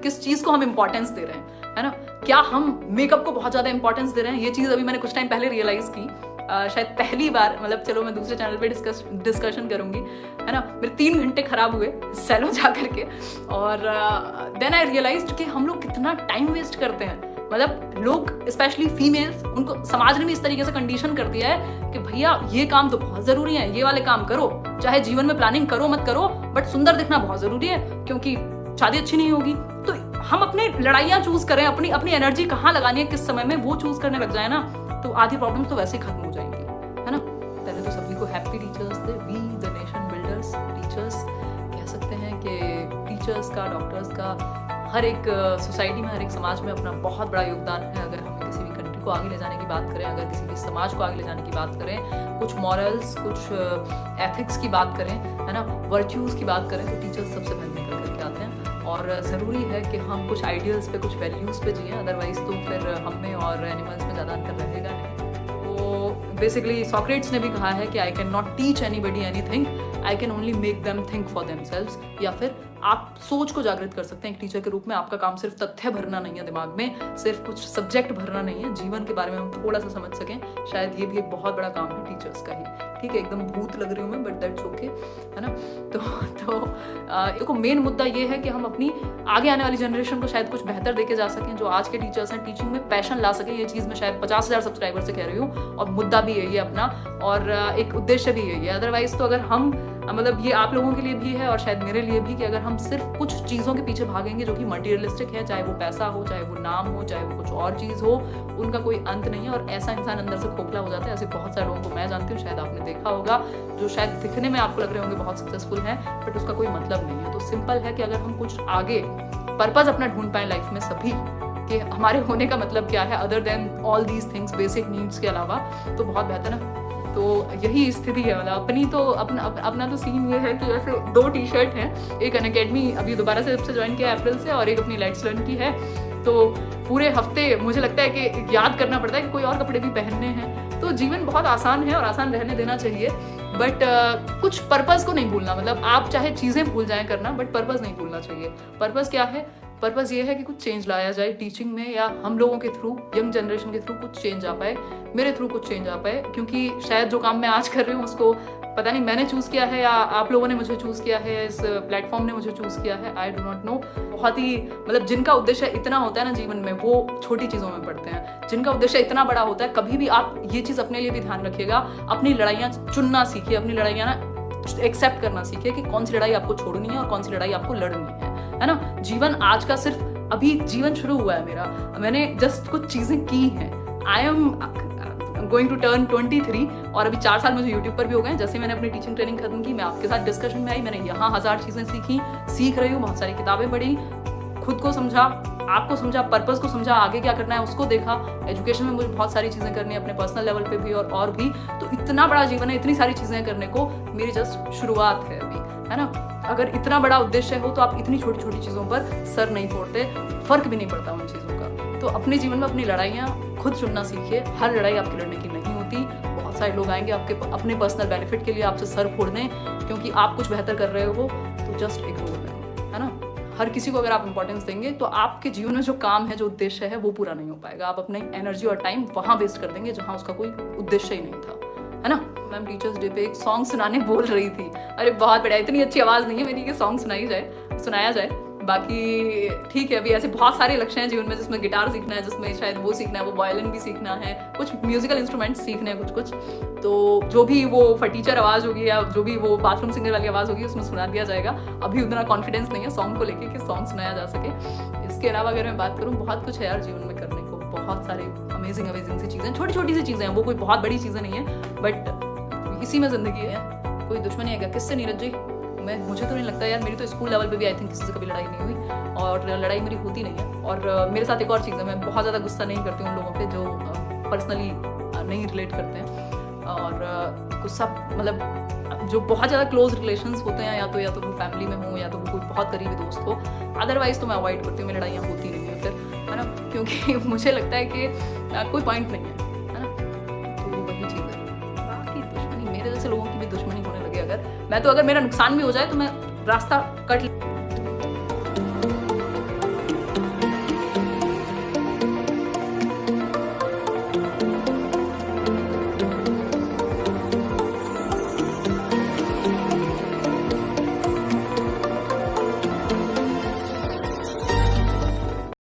किस चीज को हम इंपॉर्टेंस दे रहे हैं, है ना। क्या हम मेकअप को बहुत ज्यादा इंपॉर्टेंस दे रहे हैं, ये चीज अभी मैंने कुछ टाइम पहले रियलाइज की, शायद पहली बार, मतलब चलो मैं दूसरे चैनल पे डिस्कशन करूंगी, है ना। मेरे 3 घंटे खराब हुए सैलून जा करके, और देन आई रियलाइज्ड कि हम लोग कितना टाइम वेस्ट करते हैं। मतलब लोग स्पेशली फीमेल्स, उनको समाज ने भी इस तरीके से कंडीशन कर दिया है कि भैया ये काम तो बहुत जरूरी है, ये वाले काम करो, चाहे जीवन में प्लानिंग करो मत करो, बट सुंदर दिखना बहुत जरूरी है क्योंकि शादी अच्छी नहीं होगी। तो हम अपने लड़ाइयाँ चूज करें, अपनी एनर्जी कहाँ लगानी है किस समय में, वो चूज करने लग जाए ना, तो आधी प्रॉब्लम्स तो वैसे ही खत्म हो जाएंगी, है ना। पहले तो सभी को happy teachers day, we the nation builders. Teachers कह सकते हैं कि टीचर्स का, डॉक्टर्स का हर एक सोसाइटी में, हर एक समाज में अपना बहुत बड़ा योगदान है। अगर हम किसी भी कंट्री को आगे ले जाने की बात करें, अगर किसी भी समाज को आगे ले जाने की बात करें, कुछ मॉरल्स, कुछ एथिक्स की बात करें, है ना, वर्च्यूज़ की बात करें, तो टीचर्स सबसे पहले निकल करके आते हैं। और ज़रूरी है कि हम कुछ आइडियल्स पे, कुछ वैल्यूज़ पे जिए, अदरवाइज तो फिर हम में और एनिमल्स में ज़्यादा अंतर रहेगा नहीं। तो बेसिकली सॉक्रेट्स ने भी कहा है कि I can not teach anybody anything, I can only make them think for themselves. या फिर आप सोच को जागृत कर सकते हैं एक टीचर के रूप में। आपका काम सिर्फ तथ्य भरना नहीं है दिमाग में, सिर्फ कुछ सब्जेक्ट भरना नहीं है, जीवन के बारे में हम थोड़ा सा समझ सकें। शायद ये भी एक बहुत बड़ा काम है टीचर्स का ही। ठीक है, एकदम भूत लग रही हूँ मैं, बट दैट्स ओके, है ना। तो देखो मेन मुद्दा ये है कि हम अपनी आगे आने वाली जनरेशन को शायद कुछ बेहतर देके जा सकें। जो आज के टीचर्स हैं, टीचिंग में पैशन ला सकें। ये चीज़ मैं शायद 50,000 सब्सक्राइबर से कह रही हूँ, और मुद्दा भी यही है अपना, और एक उद्देश्य भी यही है। अदरवाइज तो अगर हम, मतलब ये आप लोगों के लिए भी है और शायद मेरे लिए भी, कि अगर हम सिर्फ कुछ चीज़ों के पीछे भागेंगे जो कि मटीरियलिस्टिक है, चाहे वो पैसा हो, चाहे वो नाम हो, चाहे वो कुछ और चीज़ हो, उनका कोई अंत नहीं है। और ऐसा इंसान अंदर से खोखला हो जाता है। ऐसे बहुत सारे लोगों को मैं जानती हूँ, शायद आपने देखा होगा, जो शायद दिखने में आपको लग रहे होंगे बहुत सक्सेसफुल हैं, बट उसका कोई मतलब नहीं है। तो सिंपल है कि अगर हम कुछ आगे पर्पस अपना ढूंढ पाए लाइफ में सभी, कि हमारे होने का मतलब क्या है other than all these things, basic needs के अलावा, तो बहुत बेहतर है। तो यही स्थिति है। मतलब अपनी तो अपना तो सीन ये है कि जैसे 2 टी-शर्ट हैं, एक अनअकैडमी अभी दोबारा से जब से ज्वाइन किया अप्रैल से, और एक अपनी लेट्स लर्न की है। तो पूरे हफ्ते मुझे लगता है कि याद करना पड़ता है कि कोई और कपड़े भी पहनने हैं। तो जीवन बहुत आसान है और आसान रहने देना चाहिए, बट कुछ पर्पस को नहीं भूलना। मतलब आप चाहे चीज़ें भूल जाएं करना, बट पर्पस नहीं भूलना चाहिए। पर्पस क्या है? पर्पस ये है कि कुछ चेंज लाया जाए टीचिंग में, या हम लोगों के थ्रू, यंग जनरेशन के थ्रू कुछ चेंज आ पाए, मेरे थ्रू कुछ चेंज आ पाए। क्योंकि शायद जो काम मैं आज कर रही हूँ उसको पता नहीं मैंने चूज़ किया है या आप लोगों ने मुझे चूज़ किया है, इस प्लेटफॉर्म ने मुझे चूज़ किया है, आई डू नॉट नो। बहुत ही, मतलब जिनका उद्देश्य इतना होता है ना जीवन में, वो छोटी चीज़ों में पड़ते हैं। जिनका उद्देश्य इतना बड़ा होता है, कभी भी आप ये चीज़ अपने लिए भी ध्यान रखिएगा, अपनी लड़ाइयाँ चुनना सीखिए, अपनी लड़ाइयाँ ना एक्सेप्ट करना सीखिए कि कौन सी लड़ाई आपको छोड़नी है और कौन सी लड़ाई आपको लड़नी है ना। जीवन आज का सिर्फ, अभी जीवन शुरू हुआ है मेरा, मैंने जस्ट कुछ चीज़ें की हैं। I am going to turn 23, और अभी 4 साल मुझे यूट्यूब पर भी हो गए। जैसे मैंने अपनी टीचिंग ट्रेनिंग खत्म की, मैं आपके साथ डिस्कशन में आई, मैंने यहाँ 1000 चीज़ें सीखी, सीख रही हूँ, बहुत सारी किताबें पढ़ी, खुद को समझा, आपको समझा, पर्पस को समझा, आगे क्या करना है उसको देखा। एजुकेशन में मुझे बहुत सारी चीज़ें करनी है, अपने पर्सनल लेवल पे भी और भी। तो इतना बड़ा जीवन है, इतनी सारी चीज़ें करने को, मेरी जस्ट शुरुआत है अभी, है ना। अगर इतना बड़ा उद्देश्य हो तो आप इतनी छोटी छोटी चीज़ों पर सर नहीं फोड़ते, फर्क भी नहीं पड़ता उन चीज़ों का। तो अपने जीवन में अपनी लड़ाइयाँ खुद चुनना सीखिए। हर लड़ाई आपकी लड़ने की नहीं होती। बहुत सारे लोग आएंगे आपके अपने पर्सनल बेनिफिट के लिए आपसे सर फोड़ने, क्योंकि आप कुछ बेहतर कर रहे हो, तो जस्ट इग्नोर करें, है ना। हर किसी को अगर आप इंपॉर्टेंस देंगे तो आपके जीवन में जो काम है, जो उद्देश्य है, वो पूरा नहीं हो पाएगा। आप अपनी एनर्जी और टाइम वहाँ वेस्ट कर देंगे जहाँ उसका कोई उद्देश्य ही नहीं था, है ना। मैम टीचर्स डे पे एक सॉन्ग सुनाने बोल रही थी। अरे बहुत बढ़िया, इतनी अच्छी आवाज़ नहीं है मेरी कि सॉन्ग सुनाया जाए। बाकी ठीक है, अभी ऐसे बहुत सारे लक्ष्य हैं जीवन में, जिसमें गिटार सीखना है, जिसमें शायद वो सीखना है, वो वायलिन भी सीखना है, कुछ म्यूजिकल इंस्ट्रूमेंट्स सीखने हैं कुछ। तो जो भी वो फटीचर आवाज़ होगी या जो भी वो बाथरूम सिंगर वाली आवाज़ होगी, उसमें सुना दिया जाएगा। अभी उतना कॉन्फिडेंस नहीं है सॉन्ग को लेके कि सॉन्ग सुनाया जा सके। इसके अलावा अगर मैं बात करूँ, बहुत कुछ है यार जीवन में करने को, बहुत सारे अमेजिंग सी चीज़ें, छोटी छोटी सी चीज़ें हैं, वो कोई बहुत बड़ी चीज़ें नहीं है, बट इसी में ज़िंदगी है। कोई दुश्मनी है क्या किससे? नीरज जी, मुझे तो नहीं लगता यार। मेरी तो स्कूल लेवल पे भी आई थिंक किसी से कभी लड़ाई नहीं हुई, और लड़ाई मेरी होती नहीं है। और मेरे साथ एक और चीज़ है, मैं बहुत ज़्यादा गुस्सा नहीं करती हूँ उन लोगों पे जो पर्सनली नहीं रिलेट करते हैं। और गुस्सा, मतलब जो बहुत ज़्यादा क्लोज रिलेशंस होते हैं, या तो वो फैमिली में हो, या तो वो कोई बहुत करीबी दोस्त हो, अदरवाइज तो मैं अवॉइड करती हूँ। मेरी लड़ाइयाँ होती नहीं है फिर, है ना, क्योंकि मुझे लगता है कि कोई पॉइंट नहीं है ना। तो वही चीज़ है। बाकी दुश्मनी, मेरे जैसे लोगों की भी दुश्मनी होने लगे, अगर मेरा नुकसान भी हो जाए तो मैं रास्ता कट